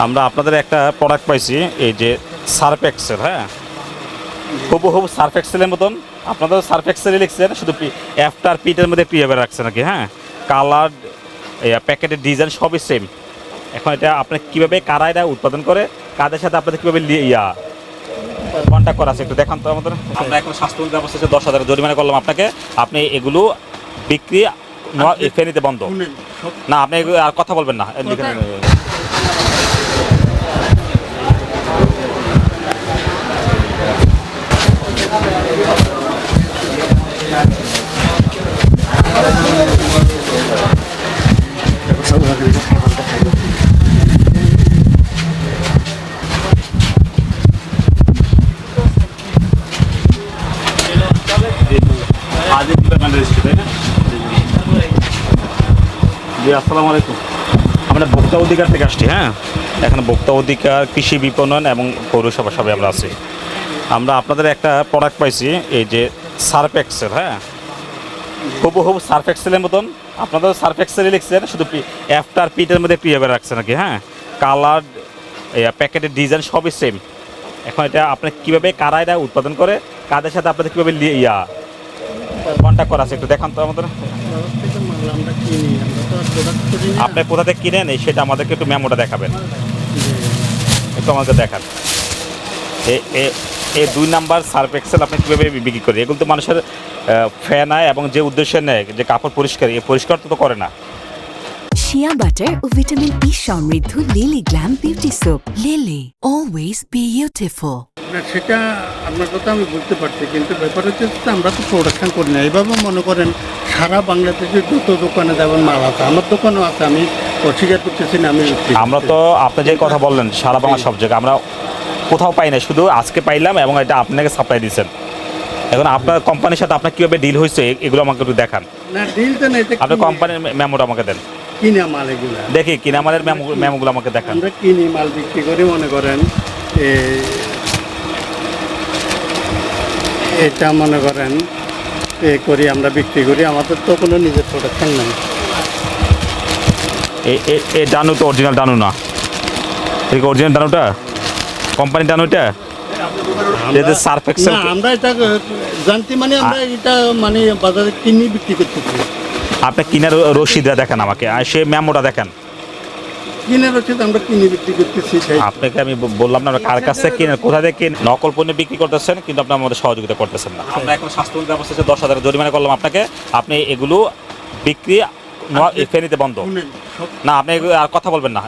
আমরা আপনাদের একটা প্রোডাক্ট পাইছি, এই যে সার্ফ এক্সেল। হ্যাঁ, হুবহু সার্ফ এক্সেলের মতন আপনাদের সার্ফ এক্সেলই লিখছেন, শুধু এফটার পিটের মধ্যে একটু ইয়ে রাখছেন আর কি। হ্যাঁ, কালার, প্যাকেটের ডিজাইন সবই সেম। এখন এটা আপনি কীভাবে কারা এটা উৎপাদন করে, কাদের সাথে আপনাদের কীভাবে কন্ট্যাক্ট করা আছে একটু দেখান তো আমাদের। আমরা এখন স্বাস্থ্য ব্যবস্থা 10,000 জরিমানা করলাম আপনাকে। আপনি এগুলো বিক্রি ফেনীতে বন্ধ না, আপনি আর কথা বলবেন না। জি, আসসালামু আলাইকুম। আমরা ভোক্তা অধিকার থেকে আসছি। হ্যাঁ, এখানে ভোক্তা অধিকার, কৃষি বিপণন এবং পৌরসভা সবাই আমরা আছি। আমরা আপনাদের একটা প্রোডাক্ট পাইছি, এই যে সার্ফ এক্সেল। হ্যাঁ, হুবহু সার্ফ এক্সেলের মতন আপনাদের সার্ফ এক্সেলই লিখছেন, শুধু এফটার পিটের মধ্যে একটু ইয়ে রাখছেন আর কি। হ্যাঁ, কালার, প্যাকেটের ডিজাইন সবই সেম। এখন এটা আপনি কীভাবে কারা এটা উৎপাদন করে, কাদের সাথে আপনাদের কীভাবে কন্ট্যাক্ট করা আছে একটু দেখান তো আমাদের। আপনি কোথা থেকে কিনেন সেটা আমাদেরকে একটু মেমোটা দেখাবেন, একটু আমাকে দেখান। এই 2 নাম্বার সার্ফ এক্সেল আপনি কীভাবে বিক্রি করেন? এগুলো তো মানুষের ফ্যান নেয় এবং যে উদ্দেশ্যে নেয় যে কাপড় পরিষ্কার, এই পরিষ্কার তো করে না। শিয়া বাটার ও ভিটামিন ই সমৃদ্ধ lily glam beauty soap. Lily, always beautiful. সেটা আপনার কথা আমি বলতে পারছি, কিন্তু ব্যাপার হচ্ছে যে আমরা তো প্রোডাকশন করি না। এইভাবে মনে করেন সারা বাংলাদেশে যত দোকানে যেমন মাল আছে, আমার দোকানও আছে, আমি অস্বীকার করতেছি না। আমরা তো আপনি যে কথা বললেন সারা বাংলা সব জায়গায় আমরা কোথাও পাই না, শুধু আজকে পাইলাম এবং এটা আপনাকে সাপ্লাই দিচ্ছেন। এখন আপনার কোম্পানির সাথে আপনার কীভাবে ডিল হয়েছে এগুলো আমাকে একটু দেখান। না, ডিল তো নেই। আপনার কোম্পানির মেমোটা আমাকে দেন, কিনা মাল এগুলো দেখি কিনা মালের মেমোগুলো আমাকে দেখান। আমরা কিনি মাল বিক্রি করি, মনে করেন এটা মনে করেন করি, আমরা বিক্রি করি, আমাদের তো কোনো নিজের প্রোডাকশন নেই। এই ডানু তো অরিজিনাল ডানু না, এটা অরিজিনাল ডানুটা কোম্পানির ডানু, এটা সার্ফ এক্সেল। আমরা এটা জানতে মানে আমরা এটা মানে বাজারে কিনে বিক্রি করতেছি। আপনি কিনার রসিদটা দেখেন আমাকে, আর সে মেমোটা দেখেন। কিনার রসিদ আমরা কিনে বিক্রি করতেছি। আপনাকে আমি বললাম না কার কাছে কিনেন, কোথা থেকে কিনেন। নকল পণ্য বিক্রি করতেছেন কিন্তু আপনি আমাদের সহযোগিতা করতেছেন না। আমরা এখন স্বাস্থ্য ব্যবস্থা 10,000 জরিমানা করলাম আপনাকে। আপনি এগুলো বিক্রি ফেনীতে বন্ধ না, আপনি আর কথা বলবেন না।